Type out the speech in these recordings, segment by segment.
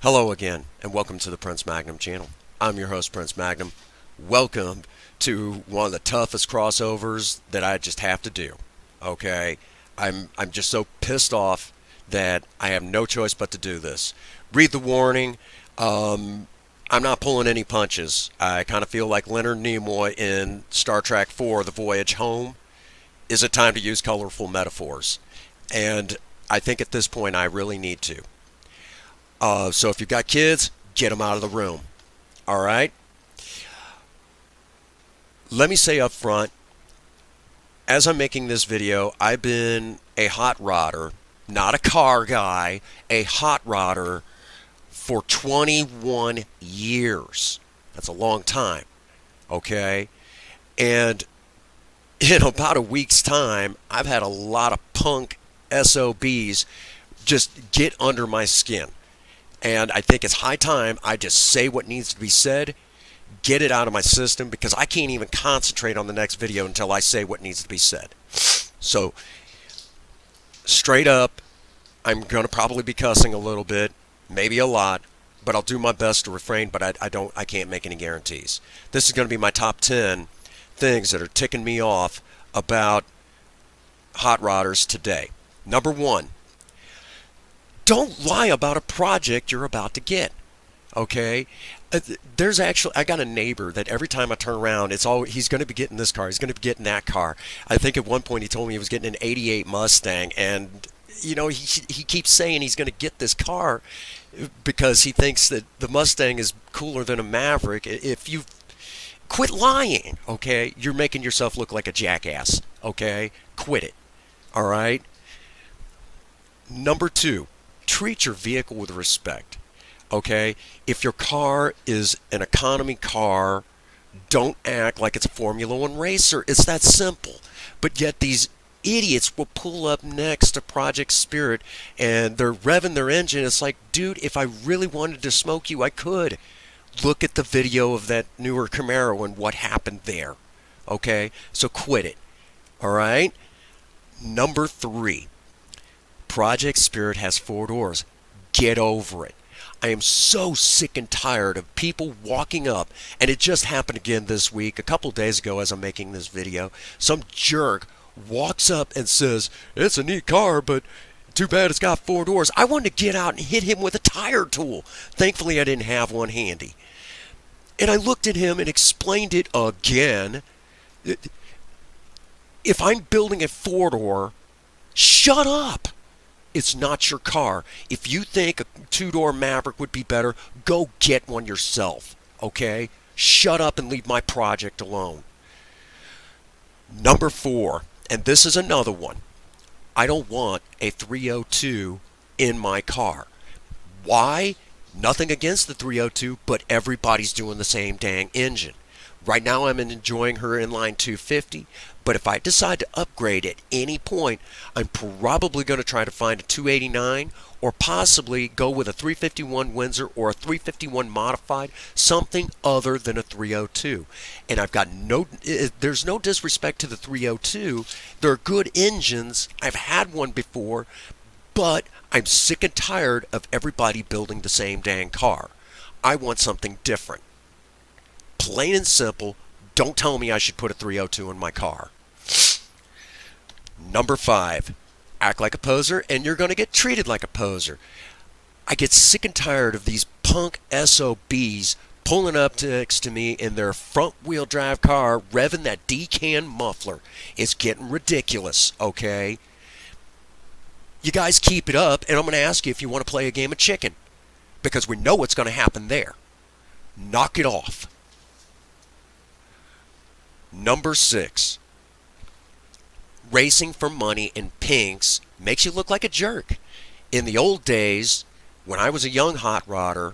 Hello again, and welcome to the Prince Magnum channel. I'm your host, Prince Magnum. Welcome to one of the toughest crossovers that I just have to do. Okay, I'm just so pissed off that I have no choice but to do this. Read the warning. I'm not pulling any punches. I kind of feel like Leonard Nimoy in Star Trek IV: The Voyage Home. Is it time to use colorful metaphors? And I think at this point I really need to. So if you've got kids, get them out of the room. All right? Let me say up front, as I'm making this video, I've been a hot rodder, not a car guy, a hot rodder for 21 years. That's a long time. Okay? And in about a week's time, I've had a lot of punk SOBs just get under my skin. And I think it's high time I just say what needs to be said, get it out of my system, because I can't even concentrate on the next video until I say what needs to be said. So, straight up, I'm going to probably be cussing a little bit, maybe a lot, but I'll do my best to refrain, but I can't make any guarantees. This is going to be my top 10 things that are ticking me off about hot rodders today. Number 1. Don't lie about a project you're about to get. Okay? There's actually, I got a neighbor that every time I turn around, he's going to be getting this car, he's going to be getting that car. I think at one point he told me he was getting an 88 Mustang, and he keeps saying he's going to get this car because he thinks that the Mustang is cooler than a Maverick. If you quit lying, okay? You're making yourself look like a jackass, okay? Quit it. All right? Number 2. Treat your vehicle with respect. Okay? If your car is an economy car, don't act like it's a Formula One racer. It's that simple. But yet these idiots will pull up next to Project Spirit and they're revving their engine. It's like, dude, if I really wanted to smoke you, I could. Look at the video of that newer Camaro and what happened there. Okay? So quit it. All right? Number 3. Project Spirit has 4 doors. Get over it. I am so sick and tired of people walking up, and it just happened again this week, a couple days ago as I'm making this video. Some jerk walks up and says, "It's a neat car, but too bad it's got 4 doors." I wanted to get out and hit him with a tire tool. Thankfully, I didn't have one handy. And I looked at him and explained it again. If I'm building a 4-door, shut up. It's not your car. If you think a 2-door Maverick would be better, go get one yourself. Okay? Shut up and leave my project alone. Number 4, and this is another one. I don't want a 302 in my car. Why? Nothing against the 302, but everybody's doing the same dang engine. Right now I'm enjoying her inline 250, but if I decide to upgrade at any point, I'm probably going to try to find a 289 or possibly go with a 351 Windsor or a 351 modified, something other than a 302. And there's no disrespect to the 302. They're good engines. I've had one before, but I'm sick and tired of everybody building the same dang car. I want something different. Plain and simple, don't tell me I should put a 302 in my car. Number 5, act like a poser and you're going to get treated like a poser. I get sick and tired of these punk SOBs pulling up next to me in their front-wheel drive car, revving that D-can muffler. It's getting ridiculous, okay? You guys keep it up, and I'm going to ask you if you want to play a game of chicken, because we know what's going to happen there. Knock it off. Number 6, racing for money in pinks makes you look like a jerk. In the old days, when I was a young hot rodder,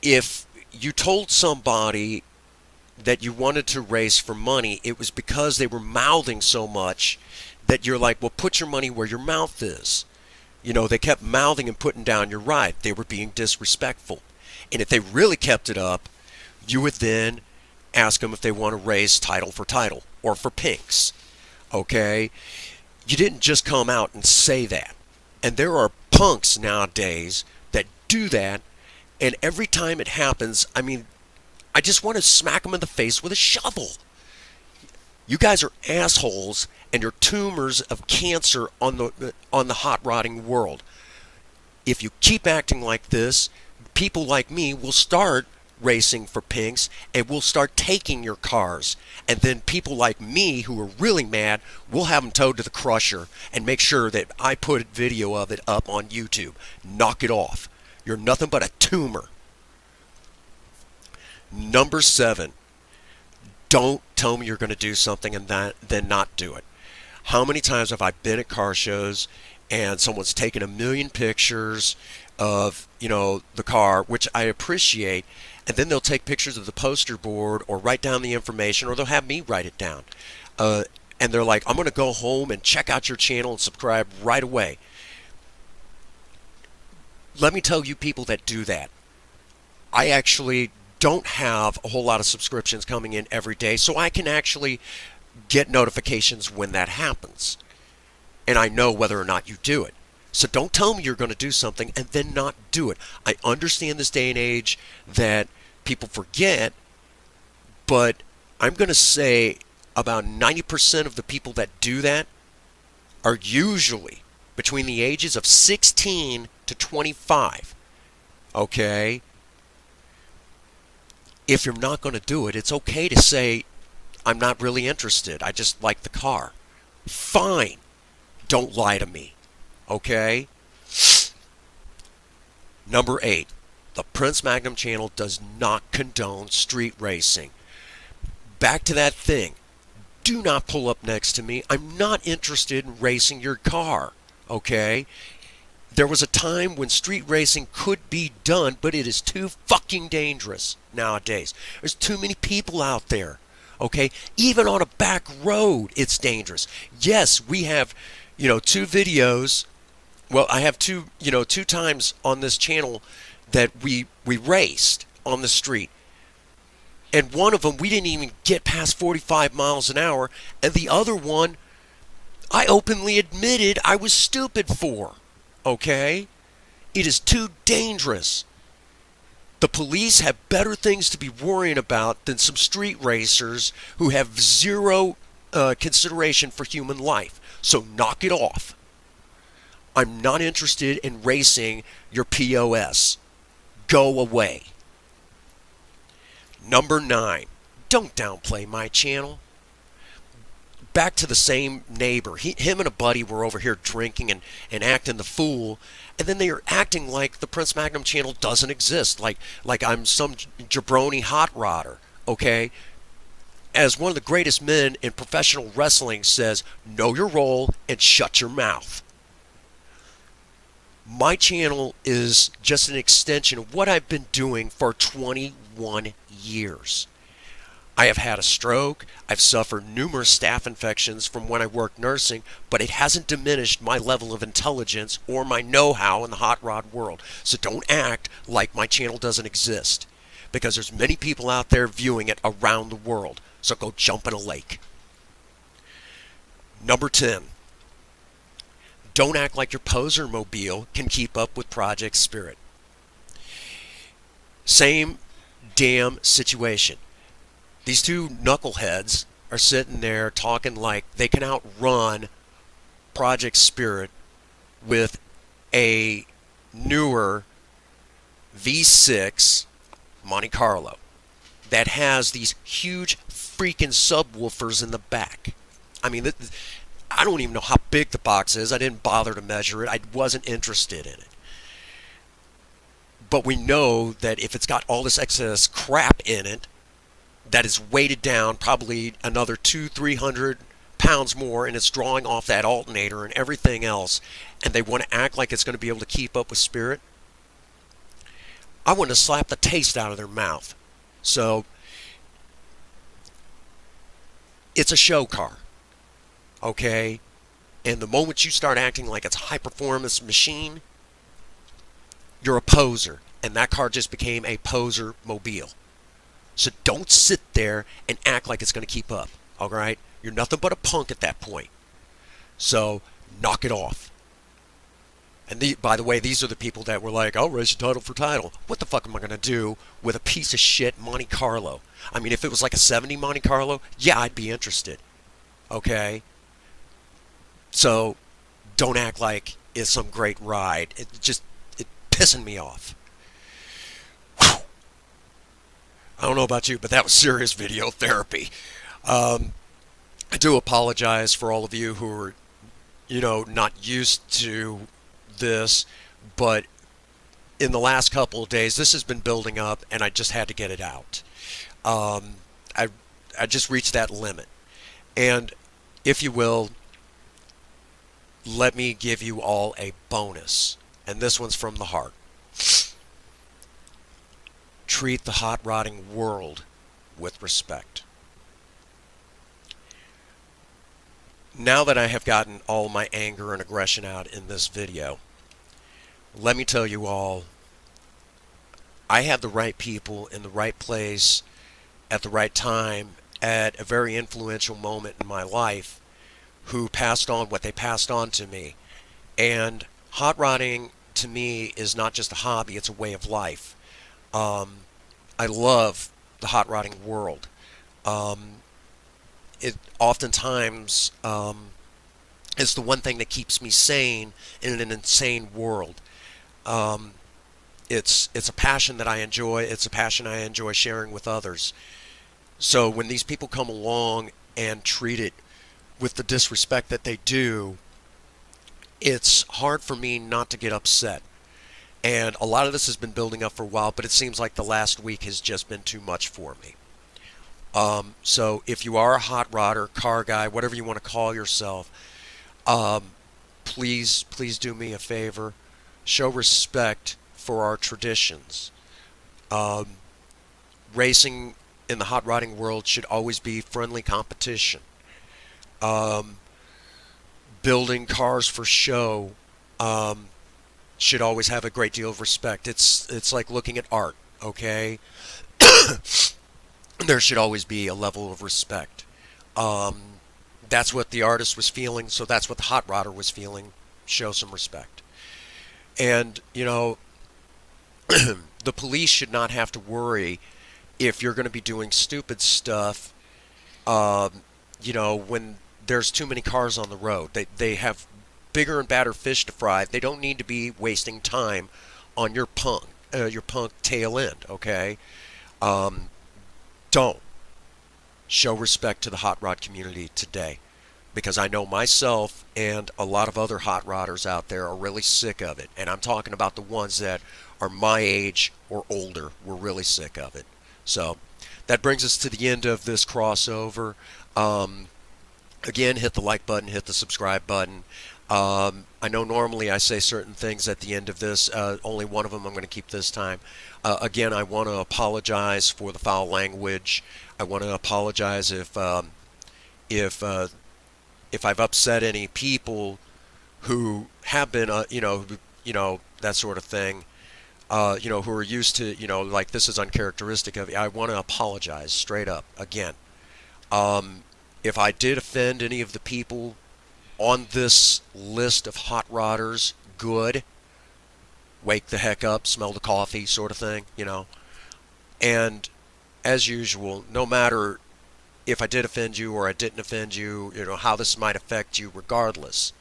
if you told somebody that you wanted to race for money, it was because they were mouthing so much that you're like, well, put your money where your mouth is. They kept mouthing and putting down your right. They were being disrespectful. And if they really kept it up, you would then ask them if they want to race title for title or for pinks. Okay? You didn't just come out and say that. And there are punks nowadays that do that, and every time it happens, I mean, I just want to smack them in the face with a shovel. You guys are assholes, and you're tumors of cancer on the hot rodding world. If you keep acting like this, people like me will start racing for pinks and will start taking your cars. And then people like me who are really mad will have them towed to the crusher and make sure that I put video of it up on YouTube. Knock it off. You're nothing but a tumor. Number 7. Don't tell me you're going to do something and then not do it. How many times have I been at car shows and someone's taken a million pictures of, the car, which I appreciate, and then they'll take pictures of the poster board or write down the information, or they'll have me write it down. And they're like, I'm going to go home and check out your channel and subscribe right away. Let me tell you people that do that. I actually don't have a whole lot of subscriptions coming in every day, so I can actually get notifications when that happens. And I know whether or not you do it. So don't tell me you're going to do something and then not do it. I understand this day and age that people forget, but I'm going to say about 90% of the people that do that are usually between the ages of 16 to 25. Okay? If you're not going to do it, it's okay to say, I'm not really interested. I just like the car. Fine. Don't lie to me. Okay? Number 8. The Prince Magnum channel does not condone street racing. Back to that thing. Do not pull up next to me. I'm not interested in racing your car. Okay? There was a time when street racing could be done, but it is too fucking dangerous nowadays. There's too many people out there. Okay? Even on a back road, it's dangerous. Yes, we have, 2 videos. Well, I have 2 times on this channel that we raced on the street. And one of them, we didn't even get past 45 miles an hour. And the other one, I openly admitted I was stupid for. Okay? It is too dangerous. The police have better things to be worrying about than some street racers who have zero consideration for human life. So knock it off. I'm not interested in racing your POS. Go away. Number 9. Don't downplay my channel. Back to the same neighbor. Him and a buddy were over here drinking and acting the fool. And then they are acting like the Prince Magnum channel doesn't exist. Like I'm some jabroni hot rodder. Okay? As one of the greatest men in professional wrestling says, know your role and shut your mouth. My channel is just an extension of what I've been doing for 21 years. I have had a stroke. I've suffered numerous staph infections from when I worked nursing, but it hasn't diminished my level of intelligence or my know-how in the hot rod world. So don't act like my channel doesn't exist, because there's many people out there viewing it around the world. So go jump in a lake. Number 10. Don't act like your poser mobile can keep up with Project Spirit. Same damn situation. These 2 knuckleheads are sitting there talking like they can outrun Project Spirit with a newer V6 Monte Carlo that has these huge freaking subwoofers in the back. I mean, I don't even know how big the box is. I didn't bother to measure it. I wasn't interested in it. But we know that if it's got all this excess crap in it, that is weighted down probably another 200-300 pounds more, and it's drawing off that alternator and everything else, and they want to act like it's going to be able to keep up with Spirit, I want to slap the taste out of their mouth. So it's a show car, okay? And the moment you start acting like it's a high-performance machine, you're a poser, and that car just became a poser mobile. So don't sit there and act like it's going to keep up, all right? You're nothing but a punk at that point. So knock it off. And by the way, these are the people that were like, I'll raise your title for title. What the fuck am I going to do with a piece of shit Monte Carlo? I mean, if it was like a 70 Monte Carlo, yeah, I'd be interested. Okay? So don't act like it's some great ride. It pissing me off. Whew. I don't know about you, but that was serious video therapy. I do apologize for all of you who are, not used to this, but in the last couple of days, this has been building up, and I just had to get it out. Um, I I just reached that limit, and if you will, let me give you all a bonus, and this one's from the heart. Treat the hot rodding world with respect. Now that I have gotten all my anger and aggression out in this video, let me tell you all, I had the right people in the right place at the right time at a very influential moment in my life who passed on what they passed on to me. And hot rodding to me is not just a hobby, it's a way of life. I love the hot rodding world. It oftentimes is the one thing that keeps me sane in an insane world. It's a passion that I enjoy. It's a passion I enjoy sharing with others. So when these people come along and treat it with the disrespect that they do, it's hard for me not to get upset. And a lot of this has been building up for a while, but it seems like the last week has just been too much for me. So if you are a hot rodder, car guy, whatever you want to call yourself, please do me a favor. Show respect for our traditions. Racing in the hot rodding world should always be friendly competition. Building cars for show should always have a great deal of respect. It's like looking at art, okay? There should always be a level of respect. That's what the artist was feeling, so that's what the hot rodder was feeling. Show some respect. And, the police should not have to worry if you're going to be doing stupid stuff, when there's too many cars on the road. They have bigger and badder fish to fry. They don't need to be wasting time on your punk tail end, okay? Don't. Show respect to the hot rod community today. Because I know myself and a lot of other hot rodders out there are really sick of it. And I'm talking about the ones that are my age or older. We're really sick of it. So that brings us to the end of this crossover. Again, hit the like button, hit the subscribe button. I know normally I say certain things at the end of this. Only one of them I'm going to keep this time. Again, I want to apologize for the foul language. I want to apologize if I've upset any people who have been, that sort of thing, who are used to, like this is uncharacteristic of you. I want to apologize straight up again. If I did offend any of the people on this list of hot rodders, good. Wake the heck up, smell the coffee, sort of thing, And as usual, no matter if I did offend you or I didn't offend you, how this might affect you regardless.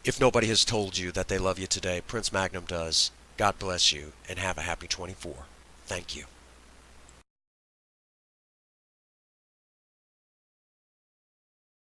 If nobody has told you that they love you today, Prince Magnum does. God bless you and have a happy 24. Thank you.